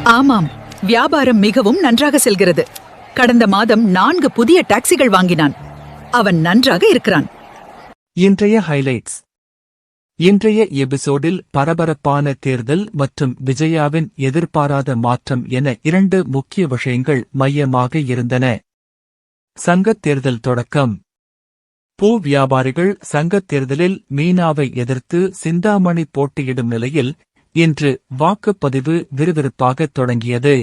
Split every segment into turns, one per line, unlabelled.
ஆமாம், வியாபாரம் மிகவும் நன்றாக செல்கிறது. கடந்த மாதம் 4 புதிய டாக்ஸிகள் வாங்கினான். அவன் நன்றாக இருக்கிறான்.
இன்றைய ஹைலைட்ஸ். இன்றைய எபிசோடில் பரபரப்பான தேர்தல் மற்றும் விஜயாவின் எதிர்பாராத மாற்றம் என 2 முக்கிய விஷயங்கள் மையமாக இருந்தன. சங்கத் தேர்தல் தொடக்கம். பூ வியாபாரிகள் சங்கத் தேர்தலில் மீனாவை எதிர்த்து சிந்தாமணி போட்டியிடும் நிலையில் இன்று வாக்குப்பதிவு விறுவிறுப்பாக தொடங்கியது.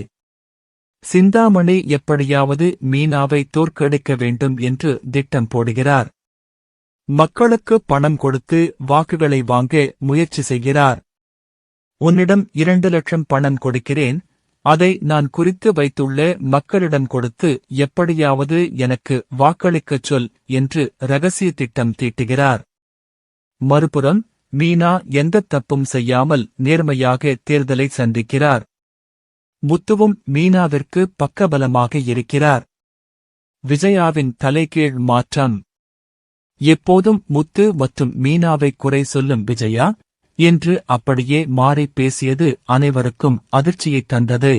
சிந்தாமணி எப்படியாவது மீனாவை தோற்கடிக்க வேண்டும் என்று திட்டம் போடுகிறார். மக்களுக்கு பணம் கொடுத்து வாக்குகளை வாங்க முயற்சி செய்கிறார். உன்னிடம் 2 லட்சம் பணம் கொடுக்கிறேன், அதை நான் குறித்து வைத்துள்ள மக்களிடம் கொடுத்து எப்படியாவது எனக்கு வாக்களிக்கச் சொல் என்று ரகசிய திட்டம் தீட்டுகிறார். மறுபுறம் மீனா எந்த தப்பும் செய்யாமல் நேர்மையாக தேர்தலை சந்திக்கிறார். முத்துவும் மீனாவிற்கு பக்கபலமாக இருக்கிறார். விஜயாவின் தலைகீழ் மாற்றம். எப்போதும் முத்து மற்றும் மீனாவை குறை சொல்லும் விஜயா என்று அப்படியே மாறி பேசியது அனைவருக்கும் அதிர்ச்சியைத் தந்தது.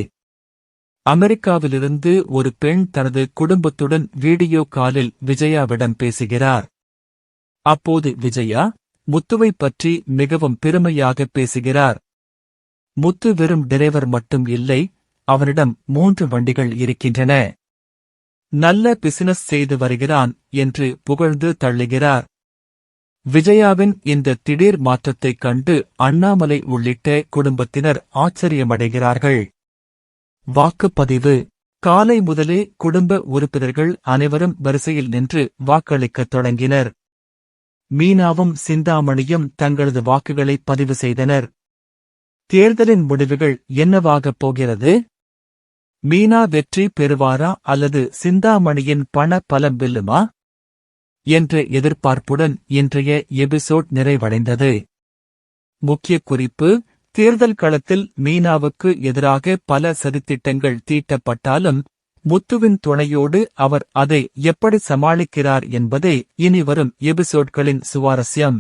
அமெரிக்காவிலிருந்து ஒரு பெண் தனது குடும்பத்துடன் வீடியோ காலில் விஜயாவிடம் பேசுகிறார். அப்போது விஜயா முத்துவைப் பற்றி மிகவும் பெருமையாக பேசுகிறார். முத்து வெறும் டிரைவர் மட்டும் இல்லை, அவனிடம் 3 வண்டிகள் இருக்கின்றன. நல்ல பிசினஸ் செய்து வருகிறான் என்று புகழ்ந்து தள்ளுகிறார். விஜயாவின் இந்த திடீர் மாற்றத்தைக் கண்டு அண்ணாமலை உள்ளிட்ட குடும்பத்தினர் ஆச்சரியமடைகிறார்கள். வாக்குப்பதிவு. காலை முதலே குடும்ப உறுப்பினர்கள் அனைவரும் வரிசையில் நின்று வாக்களிக்கத் தொடங்கினர். மீனாவும் சிந்தாமணியும் தங்களது வாக்குகளை பதிவு செய்தனர். தேர்தலின் முடிவுகள் என்னவாகப் போகிறது? மீனா வெற்றி பெறுவாரா அல்லது சிந்தாமணியின் பண பலம் வெல்லுமா என்ற எதிர்பார்ப்புடன் இன்றைய எபிசோட் நிறைவடைந்தது. முக்கிய குறிப்பு: தேர்தல் களத்தில் மீனாவுக்கு எதிராக பல சதித்திட்டங்கள் தீட்டப்பட்டாலும் முத்துவின் துணையோடு அவர் அதை எப்படி சமாளிக்கிறார் என்பதே இனிவரும் எபிசோட்களின் சுவாரஸ்யம்.